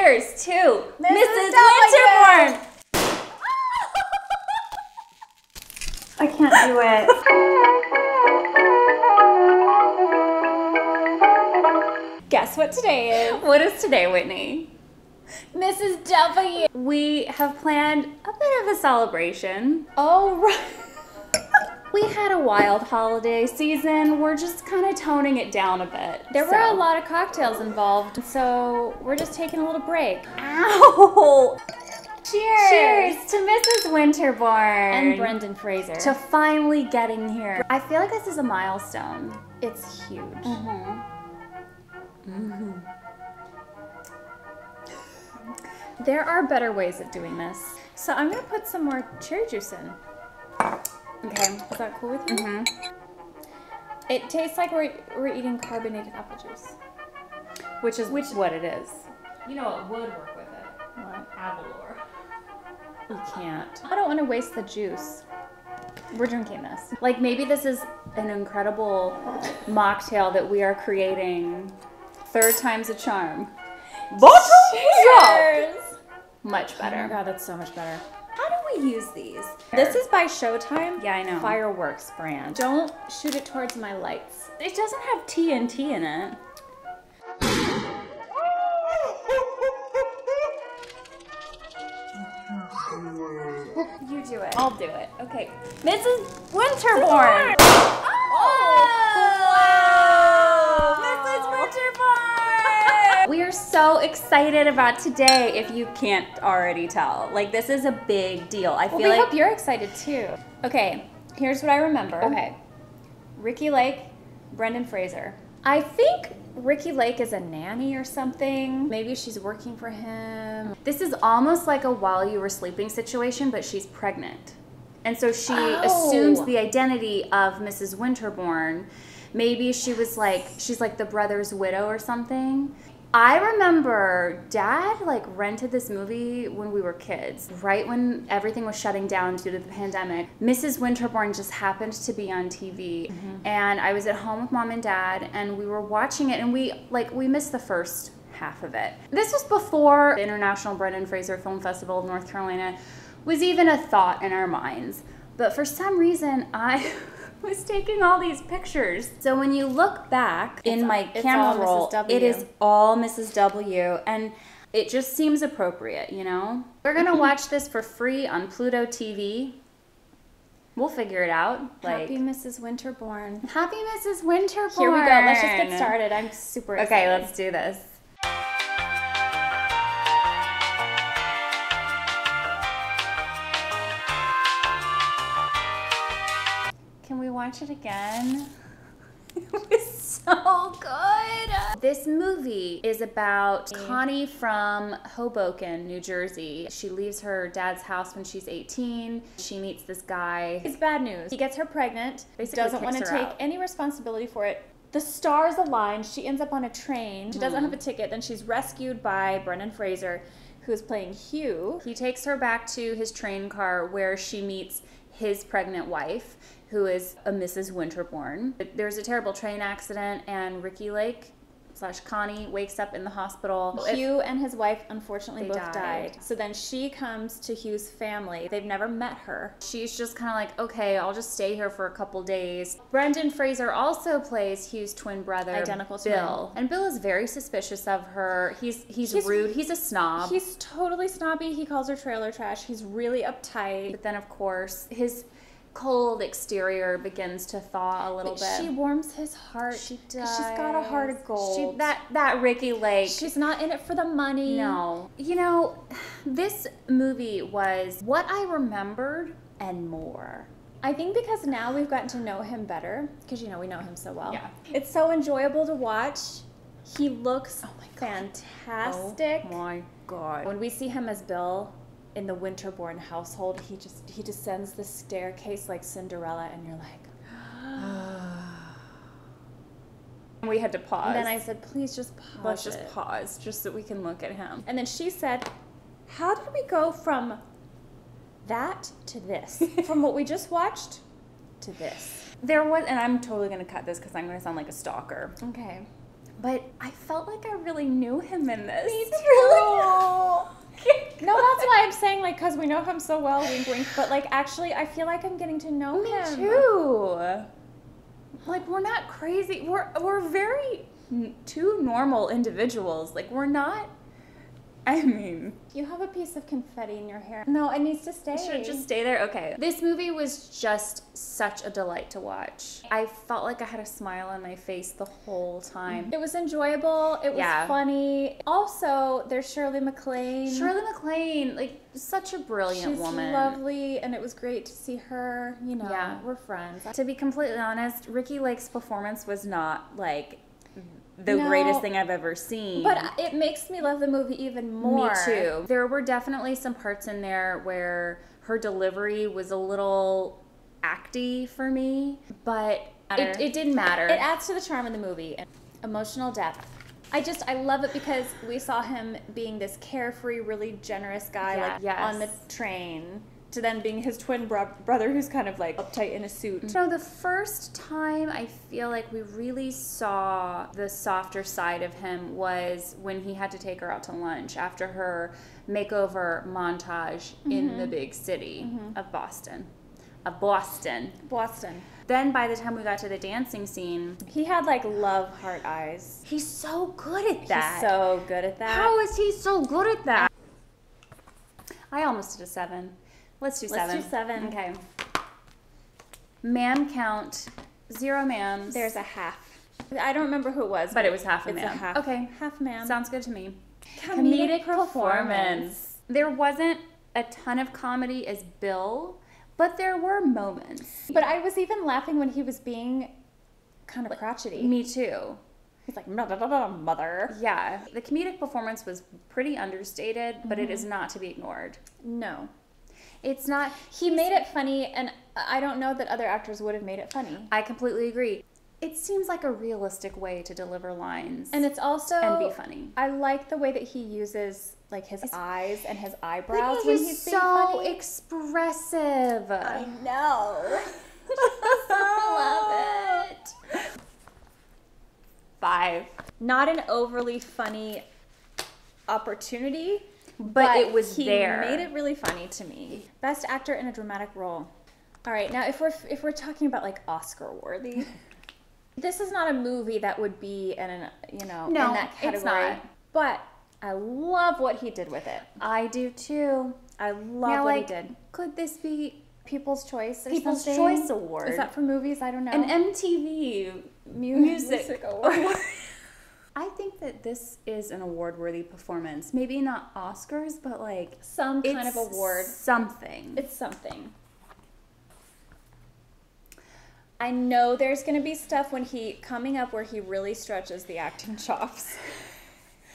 Cheers to Mrs. Winterbourne! I can't do it. Guess what today is? What is today, Whitney? Mrs. W. We have planned a bit of a celebration. Oh, right. We had a wild holiday season. We're just kind of toning it down a bit. There were a lot of cocktails involved, so we're just taking a little break. Ow! Cheers! Cheers to Mrs. Winterbourne. And Brendan Fraser. To finally getting here. I feel like this is a milestone. It's huge. There are better ways of doing this. So I'm gonna put some more cherry juice in. Okay. Is that cool with you? It tastes like we're eating carbonated apple juice. Which is what it is. You know what would work with it? What? Avalor. You can't. I don't want to waste the juice. We're drinking this. Like maybe this is an incredible mocktail that we are creating. Third time's a charm. Cheers! Much Oh my better. god, that's so much better. How do we use these? This is by Showtime. Yeah, I know. Fireworks brand. Don't shoot it towards my lights. It doesn't have TNT in it. You do it. I'll do it. Okay. Mrs. Winterbourne! Mrs. Winterbourne! We are so excited about today, if you can't already tell. Like, this is a big deal. I feel We like... hope you're excited too. Okay, here's what I remember. Okay. Ricky Lake, Brendan Fraser. I think Ricky Lake is a nanny or something. Maybe she's working for him. This is almost like a while you were sleeping situation, but she's pregnant. And so she assumes the identity of Mrs. Winterbourne. Maybe she was like, she's like the brother's widow or something. I remember Dad like rented this movie when we were kids, right when everything was shutting down due to the pandemic. Mrs. Winterbourne just happened to be on TV, and I was at home with Mom and Dad, and we were watching it, and we missed the first half of it. This was before the International Brendan Fraser Film Festival of North Carolina was even a thought in our minds. But for some reason, I was taking all these pictures. So when you look back in my camera roll, it is all Mrs. W, and it just seems appropriate, you know? We're gonna watch this for free on Pluto TV. We'll figure it out. Happy Mrs. Winterbourne. Happy Mrs. Winterbourne. Here we go. Let's just get started. I'm super excited. Okay, let's do this. Can we watch it again? It was so good. This movie is about Connie from Hoboken, New Jersey. She leaves her dad's house when she's 18. She meets this guy. It's bad news. He gets her pregnant. Basically doesn't want to kicks her take out. any responsibility for it. The stars align. She ends up on a train. She doesn't have a ticket. Then she's rescued by Brendan Fraser, who is playing Hugh. He takes her back to his train car where she meets his pregnant wife, who is a Mrs. Winterbourne. There's a terrible train accident, and Ricky Lake / Connie wakes up in the hospital. Hugh and his wife unfortunately They both died. died. So then she comes to Hugh's family. They've never met her. She's just kind of like, okay, I'll just stay here for a couple days. Brendan Fraser also plays Hugh's twin brother, Identical Bill. And Bill is very suspicious of her. He's rude. He's a snob. He's totally snobby. He calls her trailer trash. He's really uptight. But then, of course, his cold exterior begins to thaw a little bit. She warms his heart. She does. She's got a heart of gold. That Ricky Lake. She's not in it for the money. No. You know, this movie was what I remembered and more. I think because now we've gotten to know him better, because, you know, we know him so well. Yeah. It's so enjoyable to watch. He looks fantastic. Oh my God. When we see him as Bill in the Winterbourne household, he descends the staircase like Cinderella, and you're like, We had to pause. and then I said, please just pause. Let's just pause, just so we can look at him. And then she said, how did we go from that to this? From what we just watched to this? There was, and I'm totally going to cut this because I'm going to sound like a stalker. Okay. But I felt like I really knew him in this. Me too. like, because we know him so well, wink, wink. But, like, actually, I feel like I'm getting to know him. Me too. Like, we're not crazy. We're very two normal individuals. Like, we're not. I mean, You have a piece of confetti in your hair. No, it needs to stay. should it just stay there? Okay. This movie was just such a delight to watch. I felt like I had a smile on my face the whole time. It was enjoyable. It was funny. Also, there's Shirley MacLaine. Shirley MacLaine, like, such a brilliant woman. She's lovely, and it was great to see her. You know, we're friends. To be completely honest, Ricky Lake's performance was not, like, the greatest thing I've ever seen. But it makes me love the movie even more. Me too. There were definitely some parts in there where her delivery was a little acty for me, but it didn't matter. It adds to the charm of the movie. Emotional depth. I love it because we saw him being this carefree, really generous guy on the train, to then being his twin brother who's kind of like uptight in a suit. So the first time I feel like we really saw the softer side of him was when he had to take her out to lunch after her makeover montage in the big city of Boston. Then by the time we got to the dancing scene, he had like love heart eyes. He's so good at that. He's so good at that. How is he so good at that? I almost did a 7. Let's do 7. Let's do 7. Okay. Man count, 0 ma'ams. There's a half. I don't remember who it was. But it was half a it's man. A half. Okay. Half man. Sounds good to me. Comedic performance. There wasn't a ton of comedy as Bill, but there were moments. But I was even laughing when he was being kind of crotchety. Me too. He's like, mother. Yeah. The comedic performance was pretty understated, but it is not to be ignored. No. It's not. He made it funny, and I don't know that other actors would have made it funny. I completely agree. It seems like a realistic way to deliver lines. And it's also... And be funny. I like the way that he uses, like, his eyes and his eyebrows like when he's being so funny. Expressive. I know. I love it. 5. Not an overly funny opportunity, but it was he there. Made it really funny to me. Best actor in a dramatic role. All right, now if we're talking about like Oscar worthy, this is not a movie that would be in in that category. It's not. But I love what he did with it. I do too. I love what he did. Could this be People's Choice or People's something? Choice Award? Is that for movies? I don't know. An MTV music award. I think that this is an award-worthy performance. Maybe not Oscars, but like some kind of award. Something. It's something. I know there's going to be stuff coming up where he really stretches the acting chops.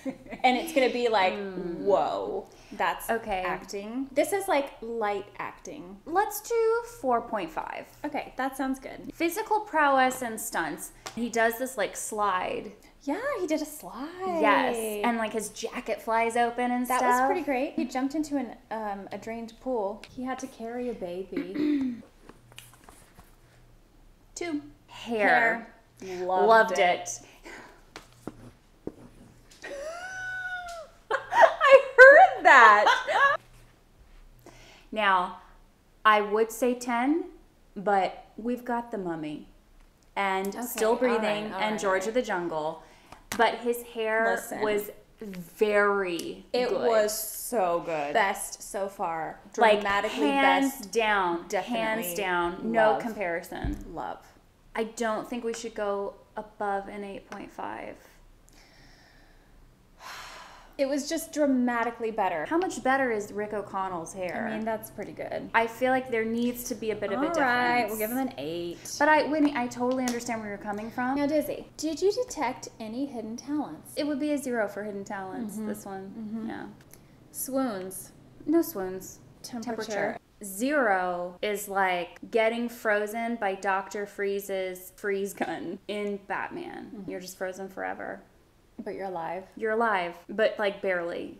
And it's going to be like, whoa, that's acting. This is like light acting. Let's do 4.5. Okay, that sounds good. Physical prowess and stunts. He does this like slide. Yeah, he did a slide. Yes, and like his jacket flies open and stuff. That was pretty great. He jumped into a drained pool. He had to carry a baby. 2. Hair. Loved it. I heard that. Now, I would say 10, but we've got The Mummy and Still Breathing and George of the Jungle. But his hair was very good. It was so good. Best so far. Like, Dramatically hands best. down. Definitely. Hands down. Love. No comparison. Love. I don't think we should go above an 8.5. It was just dramatically better. How much better is Rick O'Connell's hair? I mean, that's pretty good. I feel like there needs to be a bit of a difference. All right, we'll give him an 8. But Whitney, I totally understand where you're coming from. Now, Dizzy, did you detect any hidden talents? It would be a 0 for hidden talents, this one. Yeah. Swoons. No swoons. Temperature. 0 is like getting frozen by Dr. Freeze's freeze gun in Batman. You're just frozen forever. But you're alive. You're alive, but like barely.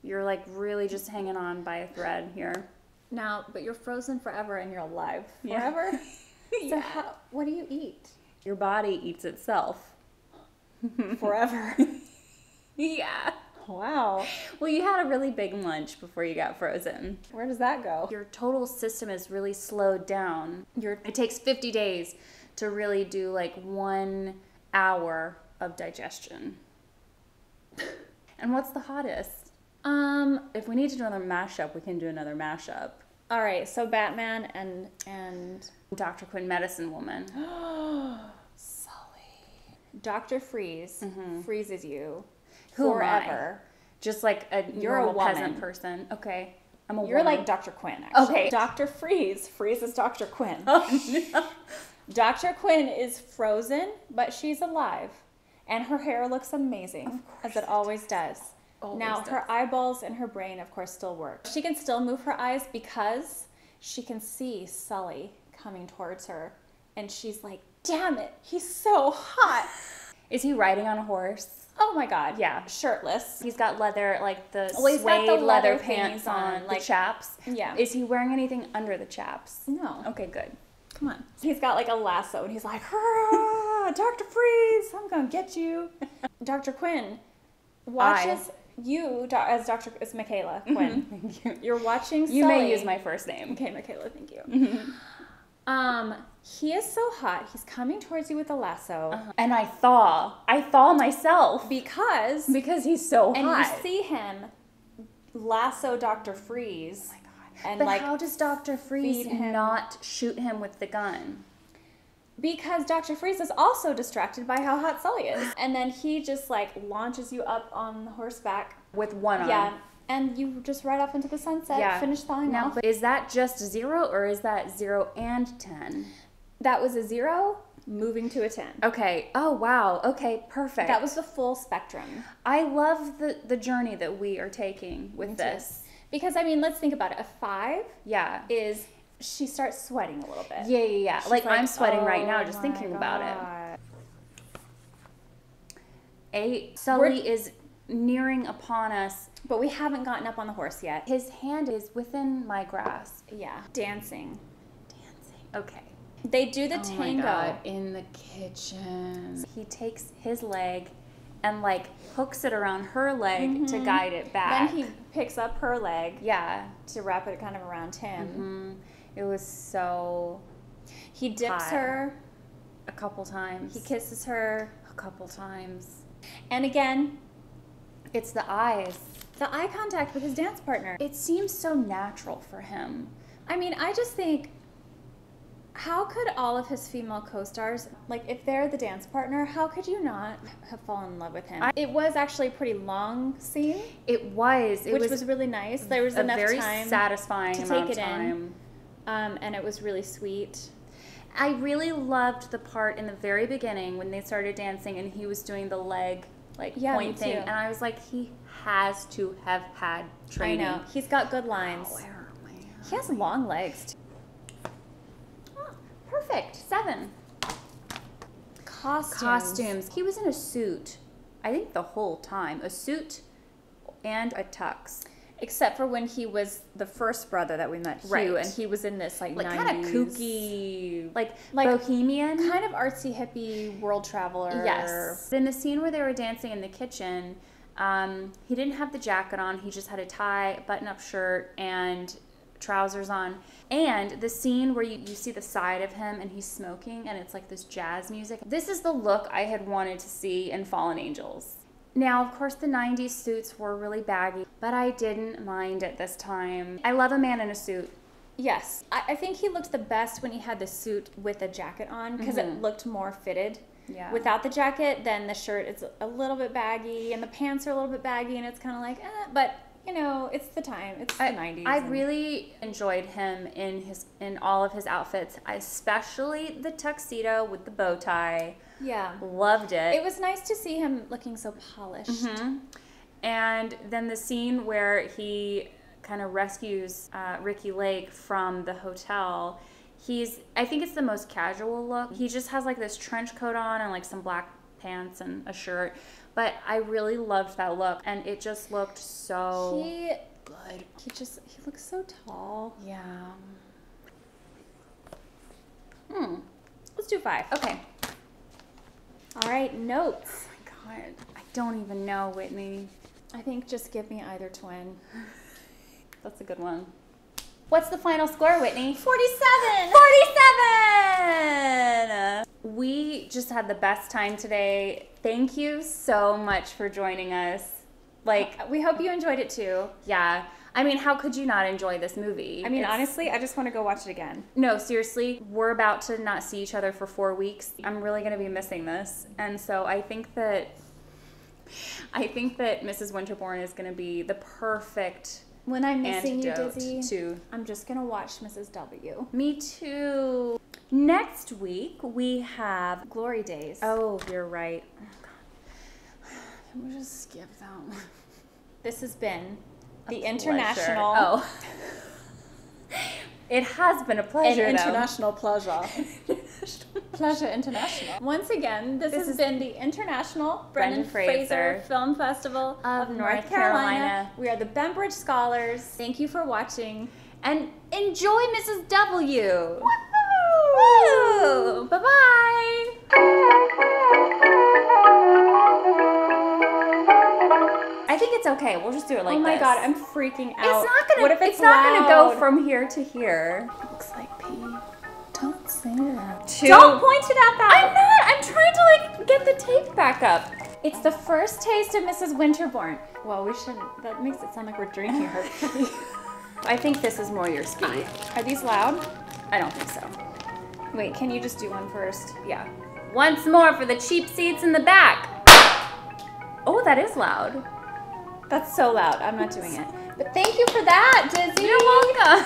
You're like really just hanging on by a thread here. Now, but you're frozen forever and you're alive forever? So what do you eat? Your body eats itself. Forever. Yeah. Wow. Well, you had a really big lunch before you got frozen. Where does that go? Your total system is really slowed down. It takes 50 days to really do like 1 hour of digestion. And what's the hottest? If we need to do another mashup, we can do another mashup. All right, so Batman and Dr. Quinn, Medicine Woman. Sully. Dr. Freeze freezes you Who forever. Just like a You're normal a peasant woman. person. Okay. I'm a You're woman. like Dr. Quinn, actually. Okay. Dr. Freeze freezes Dr. Quinn. Oh, no. Dr. Quinn is frozen, but she's alive. And her hair looks amazing, as it always does. Now, her eyeballs and her brain, of course, still work. She can still move her eyes because she can see Sully coming towards her. And she's like, damn it, he's so hot. Is he riding on a horse? Oh my God. Yeah. Shirtless. He's got leather, like the Well, he's got suede the leather leather pants thingies on, like the chaps. Yeah. Is he wearing anything under the chaps? No. Okay, good. Come on. He's got like a lasso and he's like, hurrah, Dr. Freeze, I'm going to get you. Dr. Quinn watches you as Dr. It's Michaela Quinn. Thank you. You're watching Sully. You may use my first name. Okay, Michaela, thank you. He is so hot. He's coming towards you with a lasso. And I thaw myself. Because he's so hot. and you see him lasso Dr. Freeze. Oh my God. And but like how does Dr. Freeze feed him. not shoot him with the gun? Because Dr. Freeze is also distracted by how hot Sully is. And then he just like launches you up on horseback. With one arm. Yeah. And you just ride off into the sunset, finish thawing now, off. But is that just 0 or is that 0 and 10? That was a 0 moving to a 10. Okay. Oh, wow. Okay, perfect. That was the full spectrum. I love the journey that we are taking with this. Because, I mean, let's think about it. A 5 Yeah. is she starts sweating a little bit. Yeah. She's Like, I'm sweating right now "Oh just my thinking about it. God." 8, Sully is nearing upon us. But we haven't gotten up on the horse yet. His hand is within my grasp. Yeah. Dancing. Okay. They do the Oh tango. my God, in the kitchen. He takes his leg and like hooks it around her leg to guide it back. Then he picks up her leg Yeah. to wrap it kind of around him. It was so He dips hot. her. A couple times. He kisses her. A couple times. And again, It's the eyes. the eye contact with his dance partner. It seems so natural for him. I mean, I just think, how could all of his female co-stars, like if they're the dance partner, how could you not have fallen in love with him? It was actually a pretty long scene, It was. which was really nice. There was a enough very time satisfying to amount take of it time. in, and it was really sweet. I really loved the part in the very beginning when they started dancing and he was doing the leg like Yeah, me point thing, too. and I was like, he has to have had training. I know. He's got good lines. Where am I? He has long legs, too. Oh, perfect. 7. Costumes. He was in a suit, I think the whole time. A suit and a tux. Except for when he was the first brother that we met, Hugh, Right. and he was in this like Kind 90s, of kooky, like Like, bohemian. kind of artsy hippie world traveler. Yes. In the scene where they were dancing in the kitchen, he didn't have the jacket on. He just had a tie, button-up shirt, and trousers on. And the scene where you see the side of him and he's smoking and it's like this jazz music. This is the look I had wanted to see in Fallen Angels. Now, of course, the 90s suits were really baggy, but I didn't mind it this time. I love a man in a suit. Yes. I think he looked the best when he had the suit with a jacket on because it looked more fitted. Yeah. Without the jacket, then the shirt is a little bit baggy and the pants are a little bit baggy and it's kind of like, but you know, it's the time. It's the 90s. I really enjoyed him in all of his outfits, especially the tuxedo with the bow tie. Yeah. Loved it. It was nice to see him looking so polished. And then the scene where he kind of rescues Ricky Lake from the hotel. I think it's the most casual look. He just has like this trench coat on and like some black pants and a shirt. But I really loved that look, and it just looked so good. He looks so tall. Yeah. Let's do 5. Okay. All right, notes. Oh my God, I don't even know, Whitney. I think just give me either twin. That's a good one. What's the final score, Whitney? 47! 47! We just had the best time today. Thank you so much for joining us. Like, we hope you enjoyed it too. Yeah. I mean, how could you not enjoy this movie? I mean, honestly, I just want to go watch it again. No, seriously, we're about to not see each other for 4 weeks. I'm really going to be missing this. And so I think that Mrs. Winterbourne is going to be the perfect when I'm missing you, antidote Dizzy, I'm just going to watch Mrs. W. Me too. Next week, we have Glory Daze. Oh, you're right. Oh, God. Can we just skip that one? This has been the international. Oh. It has been a pleasure, An international pleasure. Pleasure International. Once again, this has been the International Brendan Fraser Film Festival of North Carolina. We are the Bembridge Scholars. Thank you for watching. And enjoy Mrs. W. Woo! Bye-bye. I think it's okay. We'll just do it like this. Oh my God, I'm freaking out. It's not gonna. What if it's not loud? gonna go from here to here. Looks like pee. Don't say that. Don't point it at that. I'm not. I'm trying to like get the tape back up. It's the first taste of Mrs. Winterbourne. Well, we shouldn't. That makes it sound like we're drinking her pee. I think this is more your speed. Are these loud? I don't think so. Wait, can you just do one first? Yeah. Once more for the cheap seats in the back. Oh, that is loud. That's so loud. I'm not doing it. But thank you for that, Dizzy. You're welcome.